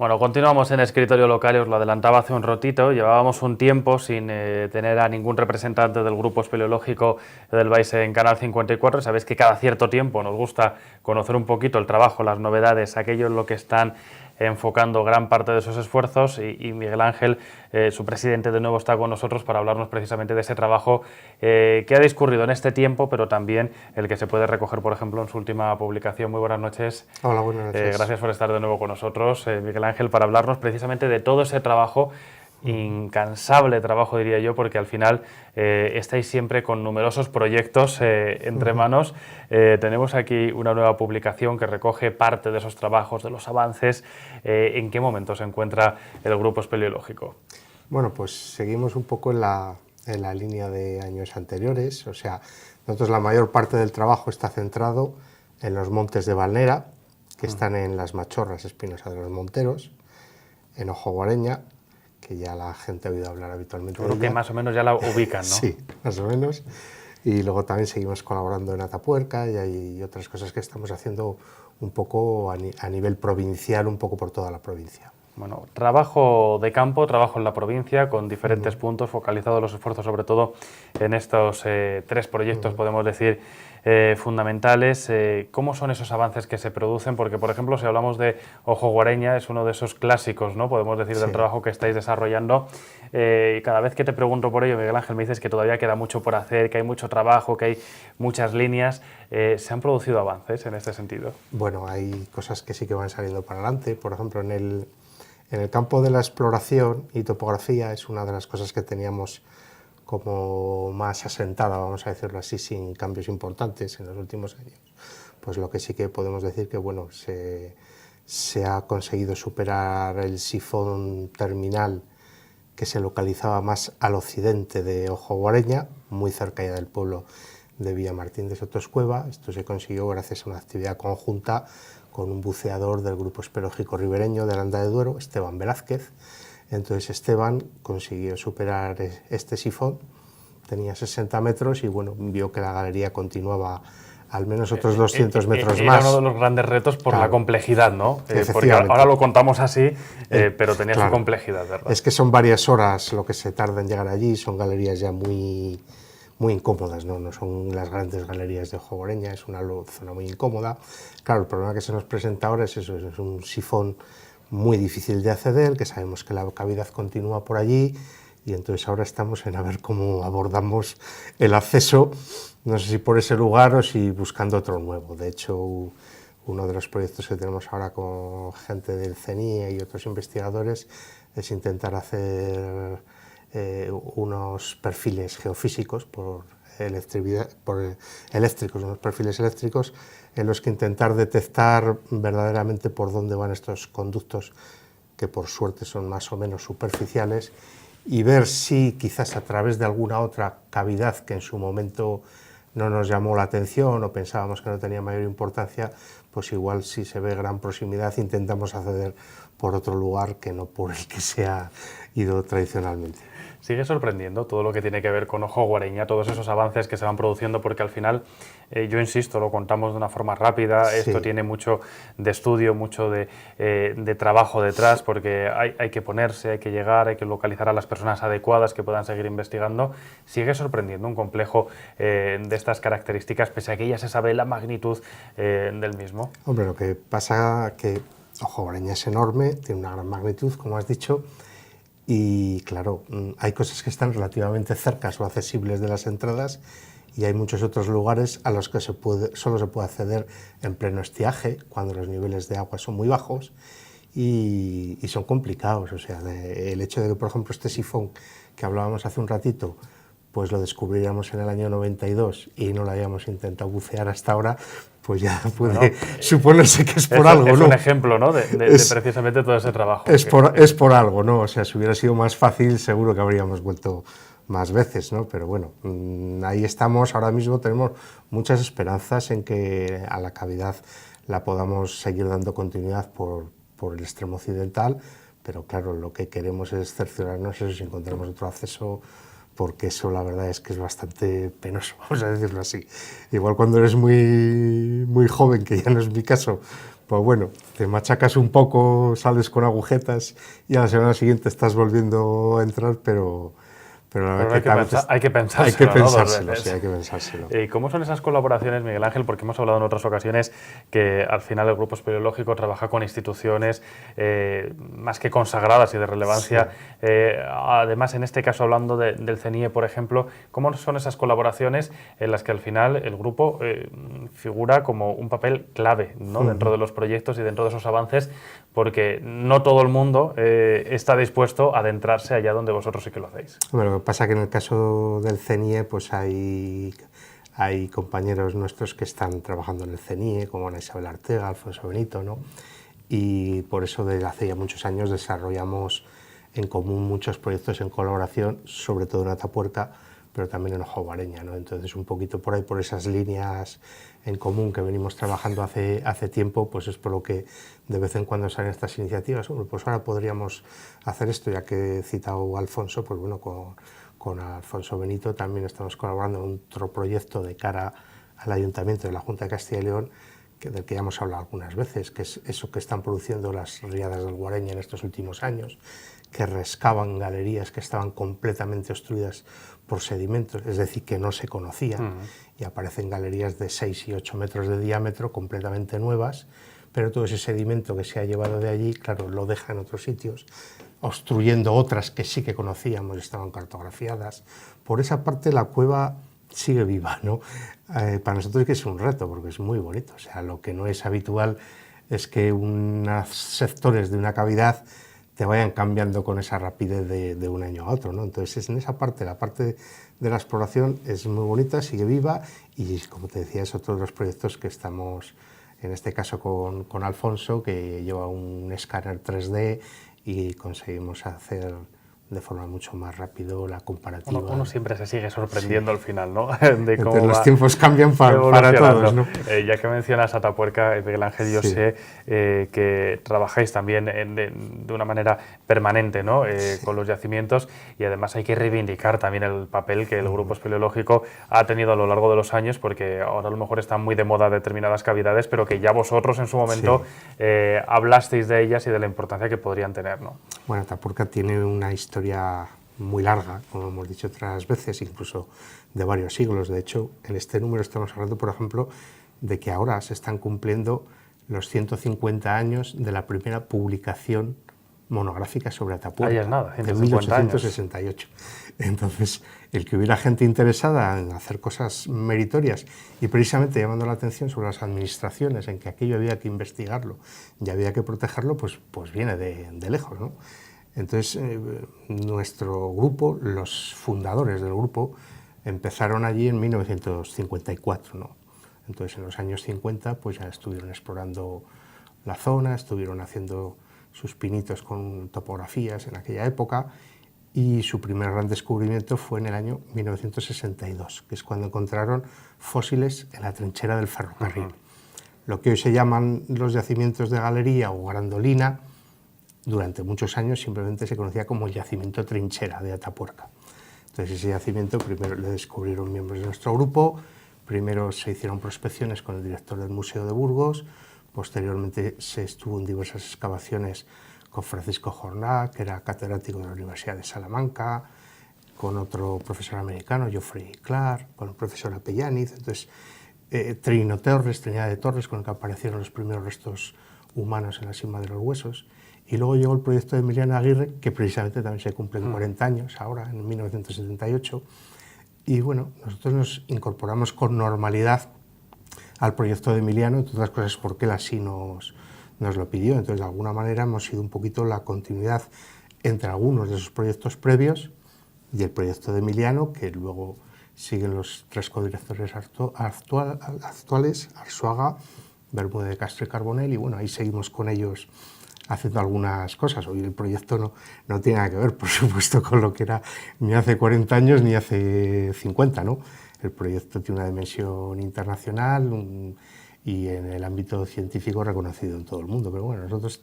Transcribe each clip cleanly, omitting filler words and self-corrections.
Bueno, continuamos en Escritorio Local, os lo adelantaba hace un ratito, llevábamos un tiempo sin tener a ningún representante del grupo espeleológico del Baise en Canal 54, sabéis que cada cierto tiempo nos gusta conocer un poquito el trabajo, las novedades, aquello en lo que están enfocando gran parte de esos esfuerzos y Miguel Ángel, su presidente, de nuevo está con nosotros para hablarnos precisamente de ese trabajo que ha discurrido en este tiempo, pero también el que se puede recoger, por ejemplo, en su última publicación. Muy buenas noches. Hola, buenas noches. Gracias por estar de nuevo con nosotros, Miguel Ángel, para hablarnos precisamente de todo ese trabajo, incansable trabajo diría yo, porque al final estáis siempre con numerosos proyectos entre manos. Tenemos aquí una nueva publicación que recoge parte de esos trabajos, de los avances. ¿En qué momento se encuentra el grupo espeleológico? Bueno, pues seguimos un poco en la línea de años anteriores, o sea, nosotros la mayor parte del trabajo está centrado en los montes de Valnera, que están en las Machorras Espinosa de los Monteros, en Ojo Guareña, que ya la gente ha oído hablar habitualmente. Creo que más o menos ya la ubican, ¿no? Sí, más o menos. Y luego también seguimos colaborando en Atapuerca y hay otras cosas que estamos haciendo un poco a nivel provincial, un poco por toda la provincia. Bueno, trabajo de campo, trabajo en la provincia, con diferentes puntos, focalizados los esfuerzos sobre todo en estos tres proyectos, podemos decir, fundamentales. ¿Cómo son esos avances que se producen? Porque, por ejemplo, si hablamos de Ojo Guareña, es uno de esos clásicos, ¿no?, podemos decir, del trabajo que estáis desarrollando. Y cada vez que te pregunto por ello, Miguel Ángel, me dices que todavía queda mucho por hacer, que hay mucho trabajo, que hay muchas líneas. ¿Se han producido avances en este sentido? Bueno, hay cosas que sí que van saliendo para adelante. Por ejemplo, en el campo de la exploración y topografía es una de las cosas que teníamos como más asentada, vamos a decirlo así, sin cambios importantes en los últimos años. Pues lo que sí que podemos decir que bueno, se ha conseguido superar el sifón terminal que se localizaba más al occidente de Ojo Guareña, muy cerca ya del pueblo de Villamartín de Sotoscueva. Esto se consiguió gracias a una actividad conjunta con un buceador del Grupo Espeleológico Ribereño de Aranda de Duero, Esteban Velázquez. Entonces Esteban consiguió superar este sifón, tenía 60 metros y bueno, vio que la galería continuaba al menos otros 200 metros era más. Era uno de los grandes retos por la complejidad, ¿no? Porque Efectivamente. ahora lo contamos así, pero tenía su complejidad, ¿verdad? Es que son varias horas lo que se tarda en llegar allí, son galerías ya muy incómodas, ¿no? No son las grandes galerías de Ojo Guareña, es una zona muy incómoda. Claro, el problema que se nos presenta ahora es eso, es un sifón muy difícil de acceder, que sabemos que la cavidad continúa por allí, y entonces ahora estamos en a ver cómo abordamos el acceso, no sé si por ese lugar o si buscando otro nuevo. De hecho, uno de los proyectos que tenemos ahora con gente del CENIE y otros investigadores es intentar hacer unos perfiles geofísicos eléctricos, unos perfiles eléctricos en los que intentar detectar verdaderamente por dónde van estos conductos, que por suerte son más o menos superficiales, y ver si quizás a través de alguna otra cavidad que en su momento no nos llamó la atención o pensábamos que no tenía mayor importancia, pues igual si se ve gran proximidad intentamos acceder por otro lugar que no por el que se ha ido tradicionalmente. Sigue sorprendiendo todo lo que tiene que ver con Ojo Guareña, todos esos avances que se van produciendo, porque al final, yo insisto, lo contamos de una forma rápida, sí. Esto tiene mucho de estudio, mucho de trabajo detrás, porque hay que ponerse, hay que llegar, hay que localizar a las personas adecuadas que puedan seguir investigando. Sigue sorprendiendo un complejo de estas características, pese a que ya se sabe la magnitud del mismo. Hombre, lo que pasa es que Ojo Guareña es enorme, tiene una gran magnitud, como has dicho, y claro, hay cosas que están relativamente cercas o accesibles de las entradas y hay muchos otros lugares a los que solo se puede acceder en pleno estiaje, cuando los niveles de agua son muy bajos y son complicados. O sea, el hecho de que, por ejemplo, este sifón que hablábamos hace un ratito, pues lo descubriríamos en el año 92 y no lo hayamos intentado bucear hasta ahora, pues ya puede suponerse que es por algo, ¿no? Es un ejemplo, ¿no?, de precisamente todo ese trabajo. Es por algo, ¿no? O sea, si hubiera sido más fácil, seguro que habríamos vuelto más veces, ¿no? Pero bueno, ahí estamos, ahora mismo tenemos muchas esperanzas en que a la cavidad la podamos seguir dando continuidad por el extremo occidental, pero claro, lo que queremos es cerciorarnos eso si encontramos otro acceso, porque eso la verdad es que es bastante penoso, vamos a decirlo así. Igual cuando eres muy joven, que ya no es mi caso, pues bueno, te machacas un poco, sales con agujetas y a la semana siguiente estás volviendo a entrar, pero la verdad que hay que pensárselo, hay que ¿no? pensárselo, sí, hay que pensárselo. ¿Y cómo son esas colaboraciones, Miguel Ángel? Porque hemos hablado en otras ocasiones que al final el Grupo Espeleológico trabaja con instituciones más que consagradas y de relevancia. Sí. Además, en este caso, hablando del CENIE, por ejemplo, ¿cómo son esas colaboraciones en las que al final el grupo figura como un papel clave, ¿no? Dentro de los proyectos y dentro de esos avances? Porque no todo el mundo está dispuesto a adentrarse allá donde vosotros sí que lo hacéis. Bueno, lo que pasa es que en el caso del CENIE pues hay compañeros nuestros que están trabajando en el CENIE, como Ana Isabel Artega, Alfonso Benito, ¿no? Y por eso desde hace ya muchos años desarrollamos en común muchos proyectos en colaboración, sobre todo en Atapuerca, pero también en Ojo Guareña, ¿no? Entonces, un poquito por ahí, por esas líneas en común que venimos trabajando hace tiempo, pues es por lo que de vez en cuando salen estas iniciativas. Bueno, pues ahora podríamos hacer esto, ya que he citado a Alfonso, pues bueno, con Alfonso Benito también estamos colaborando en otro proyecto de cara al Ayuntamiento de la Junta de Castilla y León, del que ya hemos hablado algunas veces, que es eso que están produciendo las riadas del Guareña en estos últimos años, que rescaban galerías que estaban completamente obstruidas por sedimentos, es decir, que no se conocían, y aparecen galerías de 6 y 8 metros de diámetro completamente nuevas, pero todo ese sedimento que se ha llevado de allí, claro, lo deja en otros sitios, obstruyendo otras que sí que conocíamos, estaban cartografiadas. Por esa parte la cueva sigue viva, ¿no? Para nosotros es que es un reto, porque es muy bonito. O sea, lo que no es habitual es que unos sectores de una cavidad te vayan cambiando con esa rapidez de un año a otro, ¿no? Entonces, en esa parte, la parte de la exploración es muy bonita, sigue viva, y como te decía, es otro de los proyectos que estamos, en este caso con Alfonso, que lleva un escáner 3D y conseguimos hacer de forma mucho más rápido la comparativa. Uno siempre se sigue sorprendiendo al final, ¿no? De cómo los tiempos cambian para todos, ¿no? Ya que mencionas Atapuerca, Miguel Ángel, yo sé que trabajáis también de una manera permanente, ¿no? Con los yacimientos, y además hay que reivindicar también el papel que el Grupo Espeleológico ha tenido a lo largo de los años, porque ahora a lo mejor están muy de moda determinadas cavidades, pero que ya vosotros en su momento hablasteis de ellas y de la importancia que podrían tener, ¿no? Bueno, Atapuerca tiene una historia muy larga, como hemos dicho otras veces, incluso de varios siglos. De hecho, en este número estamos hablando, por ejemplo, de que ahora se están cumpliendo los 150 años de la primera publicación monográfica sobre Atapuerca, es nada, de 1868. Años. Entonces, el que hubiera gente interesada en hacer cosas meritorias y precisamente llamando la atención sobre las administraciones, en que aquello había que investigarlo y había que protegerlo, pues viene de lejos, ¿no? Entonces, nuestro grupo, los fundadores del grupo, empezaron allí en 1954, ¿no? Entonces, en los años 50, pues ya estuvieron explorando la zona, estuvieron haciendo sus pinitos con topografías en aquella época, y su primer gran descubrimiento fue en el año 1962, que es cuando encontraron fósiles en la trinchera del ferrocarril. Lo que hoy se llaman los yacimientos de galería o grandolina, durante muchos años simplemente se conocía como el yacimiento trinchera de Atapuerca. Entonces, ese yacimiento primero le descubrieron miembros de nuestro grupo, primero se hicieron prospecciones con el director del Museo de Burgos, posteriormente se estuvo en diversas excavaciones con Francisco Jornal, que era catedrático de la Universidad de Salamanca, con otro profesor americano, Geoffrey Clark, con el profesor Apellaniz, entonces Trinidad de Torres, con el que aparecieron los primeros restos humanos en la cima de los huesos. Y luego llegó el proyecto de Emiliano Aguirre, que precisamente también se cumplen 40 años ahora, en 1978. Y bueno, nosotros nos incorporamos con normalidad al proyecto de Emiliano, entre otras cosas porque él así nos lo pidió. Entonces, de alguna manera hemos sido un poquito la continuidad entre algunos de esos proyectos previos y el proyecto de Emiliano, que luego siguen los tres codirectores actuales, Arzuaga, Bermúdez de Castro y Carbonell, y bueno, ahí seguimos con ellos haciendo algunas cosas. Hoy el proyecto no tiene nada que ver, por supuesto, con lo que era ni hace 40 años ni hace 50, ¿no? El proyecto tiene una dimensión internacional y en el ámbito científico reconocido en todo el mundo, pero bueno, nosotros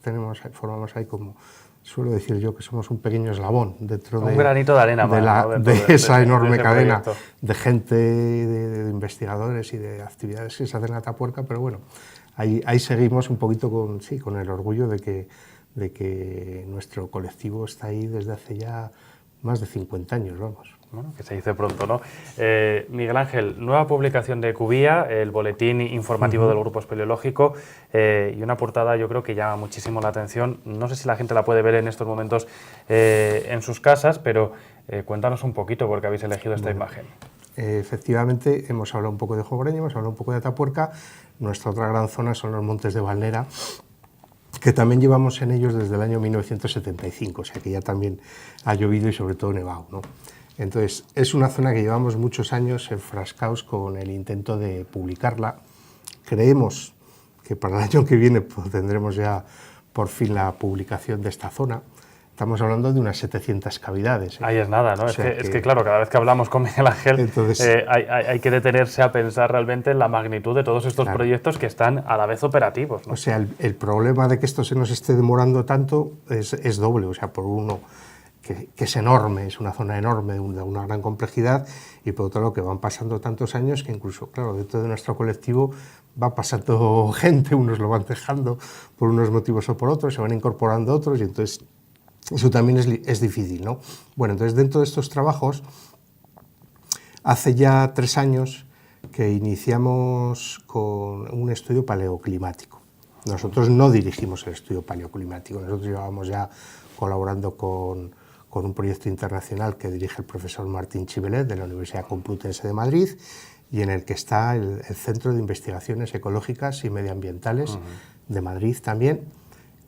formamos ahí, como suelo decir yo, que somos un pequeño eslabón dentro un granito de arena de esa enorme cadena de gente, de investigadores y de actividades que se hacen en Atapuerca, pero bueno, ahí seguimos un poquito con el orgullo de que nuestro colectivo está ahí desde hace ya más de 50 años, vamos. Bueno, que se dice pronto, ¿no? Miguel Ángel, nueva publicación de Cubía, el boletín informativo del Grupo Espeleológico, y una portada yo creo que llama muchísimo la atención. No sé si la gente la puede ver en estos momentos en sus casas, pero cuéntanos un poquito por qué habéis elegido esta imagen. Efectivamente, hemos hablado un poco de Jogreña, hemos hablado un poco de Atapuerca. Nuestra otra gran zona son los Montes de Valnera, que también llevamos en ellos desde el año 1975, o sea que ya también ha llovido y sobre todo nevado, ¿no? Entonces, es una zona que llevamos muchos años enfrascados con el intento de publicarla. Creemos que para el año que viene pues, tendremos ya por fin la publicación de esta zona. Estamos hablando de unas 700 cavidades. Ahí es nada, ¿no? Es que, claro, cada vez que hablamos con Miguel Ángel, entonces, hay que detenerse a pensar realmente en la magnitud de todos estos proyectos que están a la vez operativos, ¿no? O sea, el problema de que esto se nos esté demorando tanto es doble. O sea, por uno, que es enorme, es una zona enorme, de una gran complejidad, y por otro lado que van pasando tantos años que incluso, claro, dentro de nuestro colectivo va pasando gente, unos lo van dejando por unos motivos o por otros, se van incorporando otros, y entonces eso también es difícil, ¿no? Bueno, entonces dentro de estos trabajos, hace ya 3 años que iniciamos con un estudio paleoclimático. Nosotros no dirigimos el estudio paleoclimático, nosotros llevábamos ya colaborando con un proyecto internacional que dirige el profesor Martín Chivelet de la Universidad Complutense de Madrid, y en el que está el Centro de Investigaciones Ecológicas y Medioambientales de Madrid también,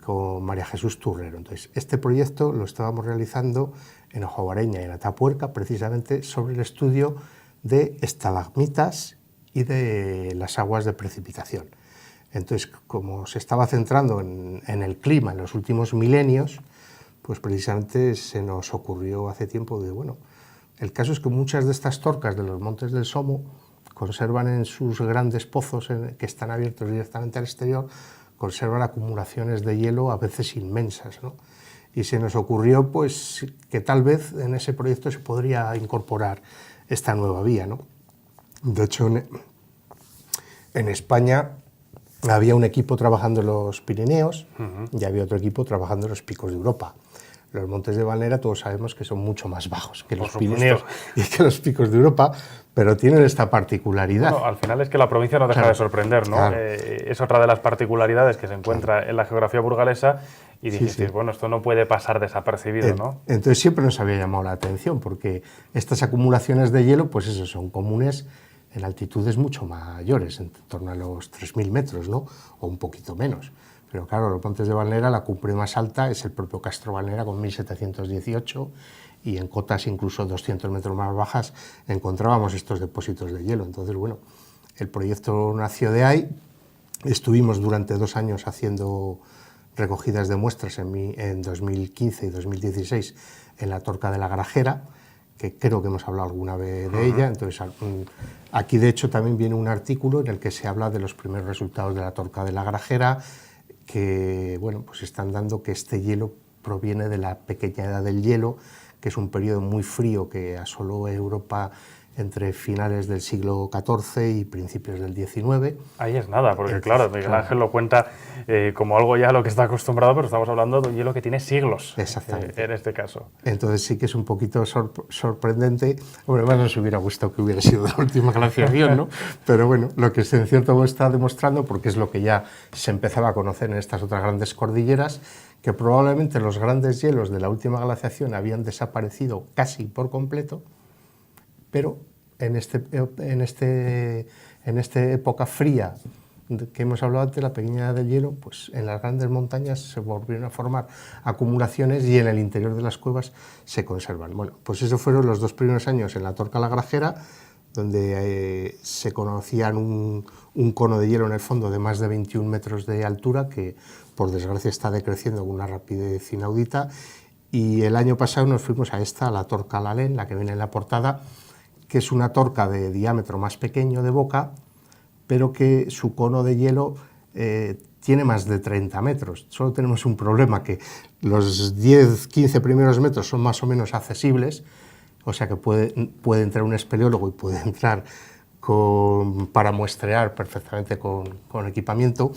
con María Jesús Turrero. Entonces, este proyecto lo estábamos realizando en Ojovareña y en Atapuerca, precisamente sobre el estudio de estalagmitas y de las aguas de precipitación. Entonces, como se estaba centrando en el clima en los últimos milenios, pues precisamente se nos ocurrió hace tiempo de, bueno, el caso es que muchas de estas torcas de los Montes del Somo conservan en sus grandes pozos que están abiertos directamente al exterior, conservan acumulaciones de hielo a veces inmensas, ¿no? Y se nos ocurrió pues, que tal vez en ese proyecto se podría incorporar esta nueva vía, ¿no? De hecho, en España había un equipo trabajando en los Pirineos y había otro equipo trabajando en los picos de Europa. Los Montes de Valnera todos sabemos que son mucho más bajos que los Pirineos y que los picos de Europa, pero tienen esta particularidad. Bueno, al final es que la provincia no deja de sorprender, ¿no? Claro. Es otra de las particularidades que se encuentra en la geografía burgalesa, y dijiste, bueno, esto no puede pasar desapercibido, ¿no? Entonces siempre nos había llamado la atención, porque estas acumulaciones de hielo, pues eso, son comunes en altitudes mucho mayores, en torno a los 3.000 metros, ¿no? O un poquito menos. Pero claro, los Montes de Valnera, la cumbre más alta es el propio Castro Valnera con 1.718, y en cotas incluso 200 metros más bajas encontrábamos estos depósitos de hielo. Entonces, bueno, el proyecto nació de ahí. Estuvimos durante 2 años haciendo recogidas de muestras en 2015 y 2016 en la Torca de la Grajera, que creo que hemos hablado alguna vez de ella. Entonces, aquí de hecho también viene un artículo en el que se habla de los primeros resultados de la Torca de la Grajera, que bueno, pues están dando que este hielo proviene de la pequeña edad del hielo, que es un periodo muy frío que asoló Europa entre finales del siglo XIV y principios del XIX. Ahí es nada, porque claro, Miguel Ángel lo cuenta como algo ya a lo que está acostumbrado, pero estamos hablando de un hielo que tiene siglos. Exactamente. En este caso. Entonces sí que es un poquito sorprendente. Bueno, más nos hubiera gustado que hubiera sido la última glaciación, ¿no? Pero bueno, lo que en cierto modo está demostrando, porque es lo que ya se empezaba a conocer en estas otras grandes cordilleras, que probablemente los grandes hielos de la última glaciación habían desaparecido casi por completo, pero en esta época fría que hemos hablado antes, la pequeña edad del hielo, pues en las grandes montañas se volvieron a formar acumulaciones y en el interior de las cuevas se conservan. Bueno, pues esos fueron los 2 primeros años en la Torca la Grajera, donde se conocían un cono de hielo en el fondo de más de 21 metros de altura, que por desgracia está decreciendo con una rapidez inaudita, y el año pasado nos fuimos a la Torca Lalén, la que viene en la portada, que es una torca de diámetro más pequeño de boca, pero que su cono de hielo tiene más de 30 metros. Solo tenemos un problema, que los 10-15 primeros metros son más o menos accesibles, o sea que puede entrar un espeleólogo y puede entrar para muestrear perfectamente con equipamiento,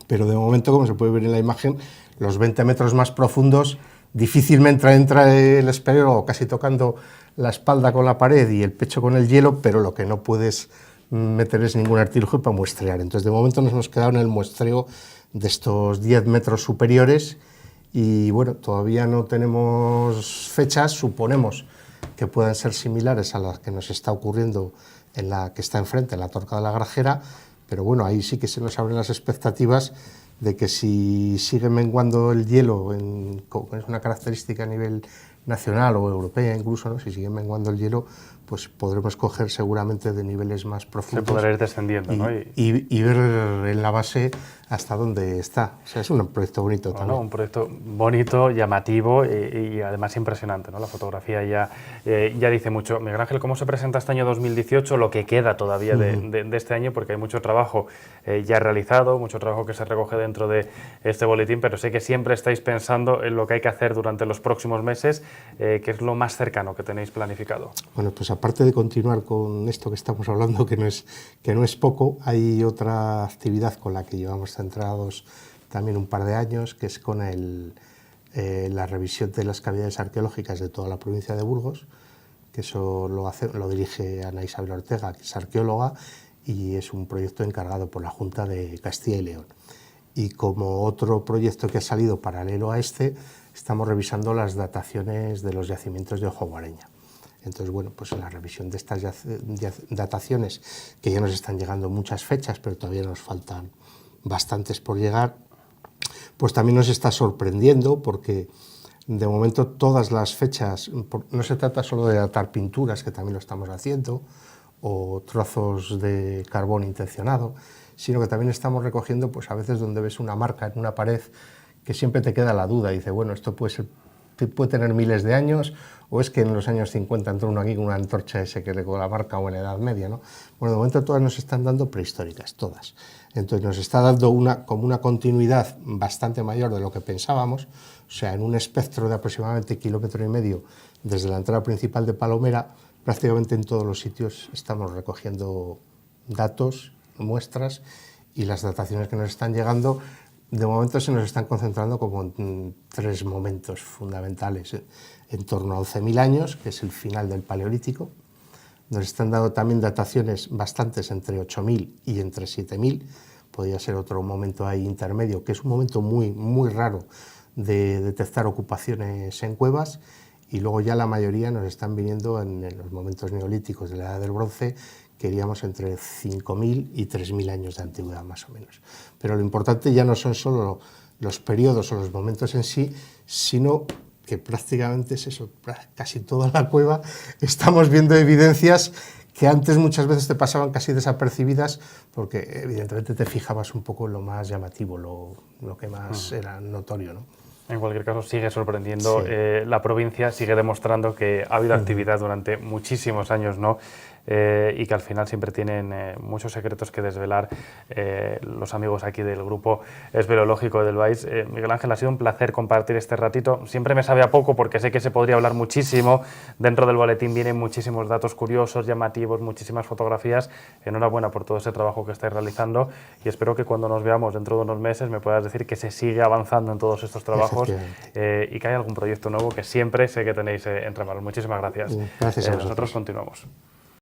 pero de momento, como se puede ver en la imagen, los 20 metros más profundos difícilmente entra el espeleólogo casi tocando la espalda con la pared y el pecho con el hielo, pero lo que no puedes meter es ningún artilugio para muestrear. Entonces, de momento nos hemos quedado en el muestreo de estos 10 metros superiores y bueno, todavía no tenemos fechas, suponemos que puedan ser similares a las que nos está ocurriendo en la que está enfrente, en la Torca de la Grajera, pero bueno, ahí sí que se nos abren las expectativas de que si sigue menguando el hielo, es una característica a nivel nacional o europea incluso, ¿no? Si sigue menguando el hielo, pues podremos coger seguramente de niveles más profundos. Se podrá ir descendiendo, ¿no? Y ver en la base hasta dónde está. O sea, es un proyecto bonito también. Un proyecto bonito, llamativo y además impresionante, ¿no? La fotografía ya dice mucho. Miguel Ángel, ¿cómo se presenta este año 2018, lo que queda todavía de este año? Porque hay mucho trabajo ya realizado, mucho trabajo que se recoge dentro de este boletín, pero sé que siempre estáis pensando en lo que hay que hacer durante los próximos meses. ¿Qué es lo más cercano que tenéis planificado? Bueno, pues aparte de continuar con esto que estamos hablando, que no es poco, hay otra actividad con la que llevamos centrados también un par de años, que es con la revisión de las cavidades arqueológicas de toda la provincia de Burgos, que eso lo dirige Ana Isabel Ortega, que es arqueóloga, y es un proyecto encargado por la Junta de Castilla y León. Y como otro proyecto que ha salido paralelo a este, estamos revisando las dataciones de los yacimientos de Ojo Guareña. Entonces, bueno, pues en la revisión de estas dataciones, que ya nos están llegando muchas fechas, pero todavía nos faltan bastantes por llegar, pues también nos está sorprendiendo porque de momento todas las fechas, no se trata solo de datar pinturas, que también lo estamos haciendo, o trozos de carbón intencionado, sino que también estamos recogiendo, pues a veces donde ves una marca en una pared que siempre te queda la duda, y dice, bueno, esto puede tener miles de años, o es que en los años 50 entró uno aquí con una antorcha ese que le con la marca, o en la Edad Media, ¿no? Bueno, de momento todas nos están dando prehistóricas, todas. Entonces nos está dando como una continuidad bastante mayor de lo que pensábamos, o sea, en un espectro de aproximadamente 1,5 kilómetros desde la entrada principal de Palomera, prácticamente en todos los sitios estamos recogiendo datos, muestras, y las dataciones que nos están llegando de momento se nos están concentrando como en 3 momentos fundamentales, en torno a 11.000 años, que es el final del Paleolítico. Nos están dando también dataciones bastantes entre 8.000 y entre 7.000, podría ser otro momento ahí intermedio, que es un momento muy, muy raro de detectar ocupaciones en cuevas, y luego ya la mayoría nos están viniendo en los momentos neolíticos de la Edad del Bronce, que iríamos entre 5.000 y 3.000 años de antigüedad más o menos. Pero lo importante ya no son solo los periodos o los momentos en sí, sino que prácticamente es eso, casi toda la cueva estamos viendo evidencias que antes muchas veces te pasaban casi desapercibidas, porque evidentemente te fijabas un poco en lo más llamativo, lo que más era notorio, ¿no? En cualquier caso, sigue sorprendiendo, sí. La provincia sigue demostrando que ha habido actividad durante muchísimos años, ¿no? Y que al final siempre tienen muchos secretos que desvelar los amigos aquí del grupo espeleológico del Baix. Miguel Ángel, ha sido un placer compartir este ratito. Siempre me sabe a poco porque sé que se podría hablar muchísimo. Dentro del boletín vienen muchísimos datos curiosos, llamativos, muchísimas fotografías. Enhorabuena por todo ese trabajo que estáis realizando y espero que cuando nos veamos dentro de unos meses me puedas decir que se sigue avanzando en todos estos trabajos y que hay algún proyecto nuevo que siempre sé que tenéis entre manos. Muchísimas gracias. Gracias a vosotros. Nosotros continuamos.